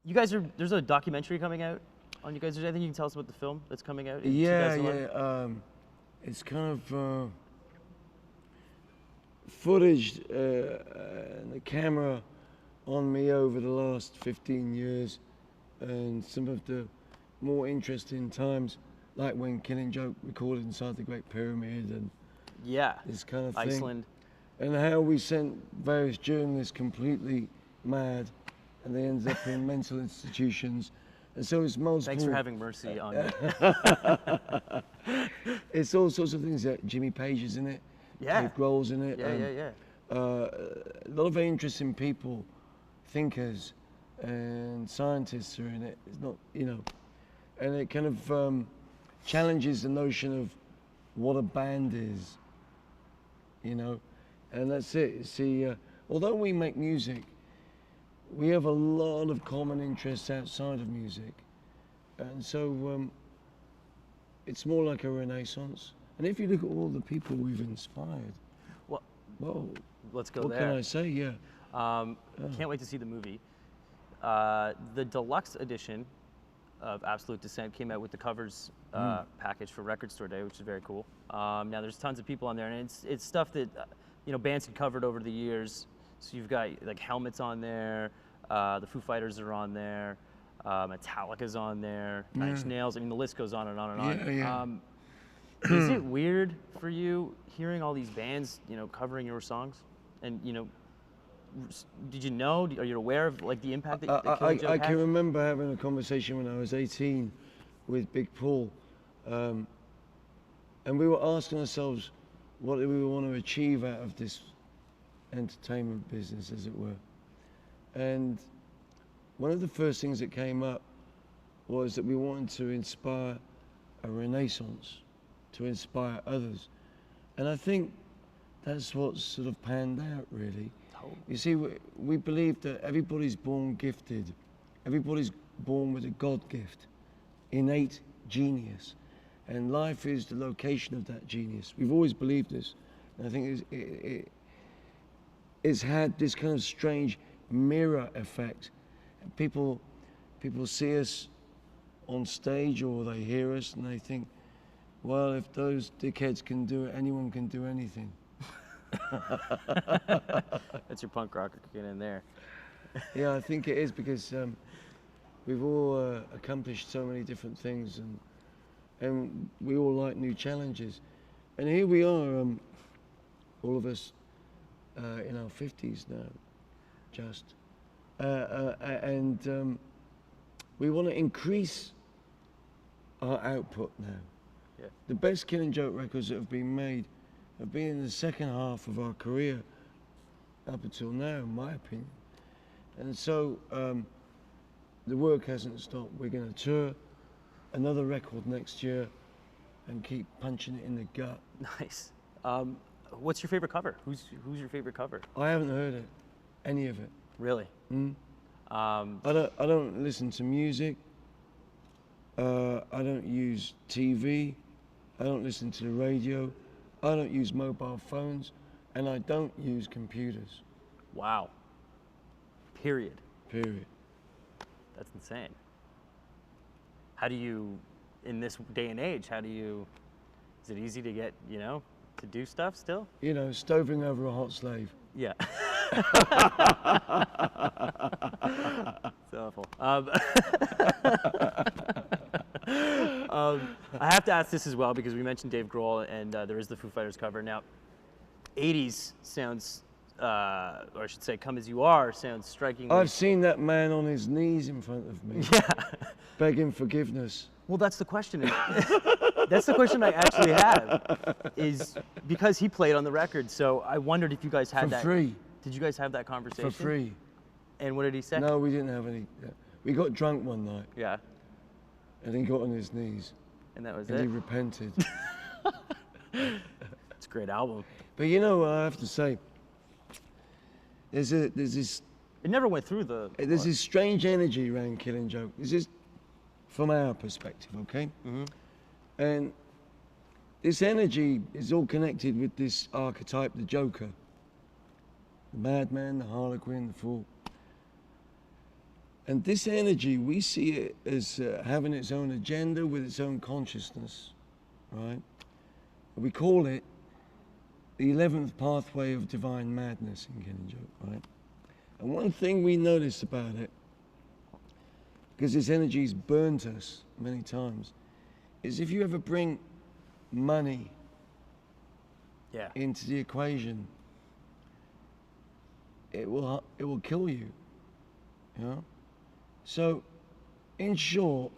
You guys are, there's a documentary coming out on you guys. Is there anything you can tell us about the film that's coming out in Yeah, 2011? yeah. It's kind of footage and the camera on me over the last 15 years and some of the more interesting times, like when Killing Joke recorded inside the Great Pyramid and Yeah, this kind of thing. Iceland. And how we sent various journalists completely mad and they ended up in mental institutions. And so it's multiple. Thanks for having mercy on me. It's all sorts of things. Jimmy Page is in it. Yeah. Dave Grohl's in it. Yeah. A lot of very interesting people, thinkers, and scientists are in it. It's not, you know, and it kind of challenges the notion of what a band is, you know, and that's it. See, although we make music, we have a lot of common interests outside of music, and so it's more like a renaissance. And if you look at all the people we've inspired, well, let's go what there. can I say? Yeah. Can't wait to see the movie. The deluxe edition of Absolute Descent came out with the covers package for Record Store Day, which is very cool. Now there's tons of people on there, and it's stuff that you know, bands have covered over the years. So you've got like Helmet's on there, the Foo Fighters are on there, Metallica's on there, Nine Inch Nails. I mean, the list goes on and on and on. Yeah. Is it weird for you hearing all these bands, you know, covering your songs? And you know, did you know? Are you aware of like the impact that Killing Joke I had? can remember having a conversation when I was 18 with Big Paul, and we were asking ourselves what do we want to achieve out of this entertainment business, as it were. And one of the first things that came up was that we wanted to inspire a renaissance, to inspire others. And I think that's what's sort of panned out, really. You see, we believe that everybody's born gifted. Everybody's born with a God gift, innate genius. And life is the location of that genius. We've always believed this. And I think it's had this kind of strange mirror effect. People see us on stage or they hear us and they think, well, if those dickheads can do it, anyone can do anything. That's your punk rocker kicking in there. Yeah, I think it is because we've all accomplished so many different things and we all like new challenges. And here we are, all of us in our 50s now, just. And we want to increase our output now. Yeah. The best Killing Joke records that have been made have been in the second half of our career up until now, in my opinion. And so the work hasn't stopped. We're going to tour another record next year and keep punching it in the gut. Nice. What's your favorite cover? Who's your favorite cover? I haven't heard it, any of it. Really? I don't listen to music. I don't use TV. I don't listen to the radio. I don't use mobile phones, and I don't use computers. Wow. Period. Period. That's insane. How do you, in this day and age, is it easy to get, you know, to do stuff still? You know, stoving over a hot slave. Yeah. It's awful. I have to ask this as well because we mentioned Dave Grohl and there is the Foo Fighters cover. Now, 80s sounds, or I should say Come As You Are sounds strikingly. I've seen that man on his knees in front of me. Yeah. Begging forgiveness. Well, that's the question. That's the question I actually have, is because he played on the record. So I wondered if you guys had that. For free. Did you guys have that conversation? For free. And what did he say? No, we didn't have any. We got drunk one night. Yeah. And he got on his knees. And that was and it? he repented. It's a great album. But you know, I have to say, there's this. It never went through the. There's this strange energy around Killing Joke. This is from our perspective, okay? Mm-hmm. And this energy is all connected with this archetype, the Joker. The madman, the harlequin, the fool. And this energy, we see it as having its own agenda with its own consciousness, right? We call it the 11th pathway of divine madness in Killing Joke, right? And one thing we noticed about it, because this energy's burnt us many times, is if you ever bring money into the equation, it will kill you, you know? So, in short,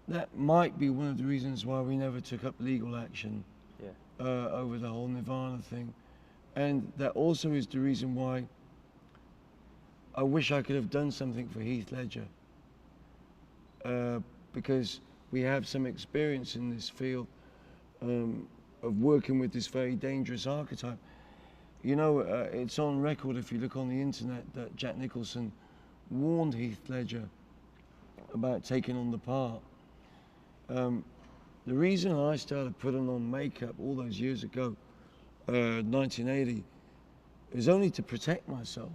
that might be one of the reasons why we never took up legal action over the whole Nirvana thing. And that also is the reason why I wish I could have done something for Heath Ledger. Because we have some experience in this field of working with this very dangerous archetype. You know, it's on record, if you look on the internet, that Jack Nicholson warned Heath Ledger about taking on the part. The reason I started putting on makeup all those years ago, 1980, is only to protect myself,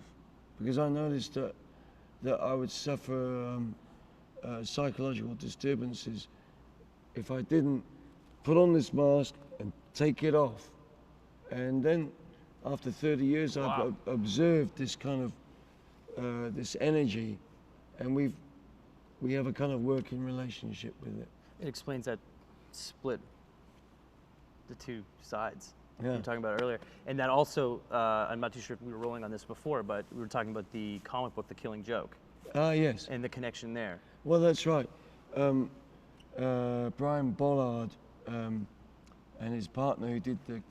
because I noticed that I would suffer psychological disturbances if I didn't put on this mask and take it off. And then after 30 years, I've observed this kind of this energy, and we have a kind of working relationship with it. It explains that split the two sides you were talking about earlier. And that also, I'm not too sure if we were rolling on this before, but we were talking about the comic book, The Killing Joke. Yes. And the connection there. Well, that's right. Brian Bollard and his partner, who did the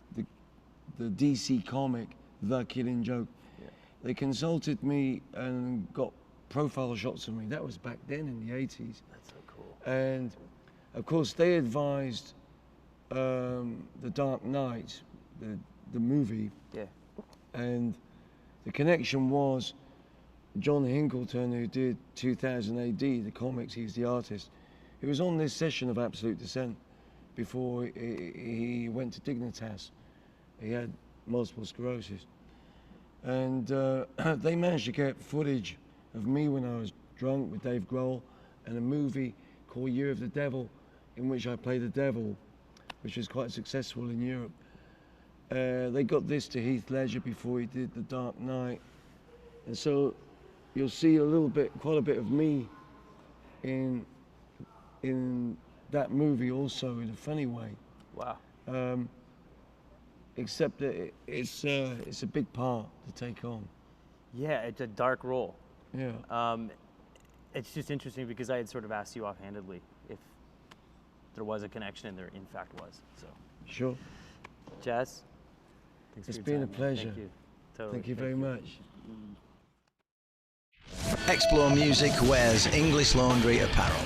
DC comic, The Killing Joke, they consulted me and got profile shots of me. That was back then in the 80s. That's so cool. And of course, they advised The Dark Knight, the movie. Yeah. And the connection was John Hinkleton, who did 2000 AD, the comics, he's the artist. He was on this session of Absolute Descent before he went to Dignitas. He had multiple sclerosis. And they managed to get footage of me when I was drunk with Dave Grohl, and a movie called Year of the Devil, in which I play the devil, which was quite successful in Europe. They got this to Heath Ledger before he did The Dark Knight. And so you'll see quite a bit of me in that movie also, in a funny way. Wow. Except that it's a big part to take on. Yeah, it's a dark role. Yeah. It's just interesting because I had sort of asked you offhandedly if there was a connection, and there in fact was. So. Sure. Jazz, thanks it's for your been time, a pleasure. Thank you. Totally. Thank you very much. Explore Music wears English Laundry apparel.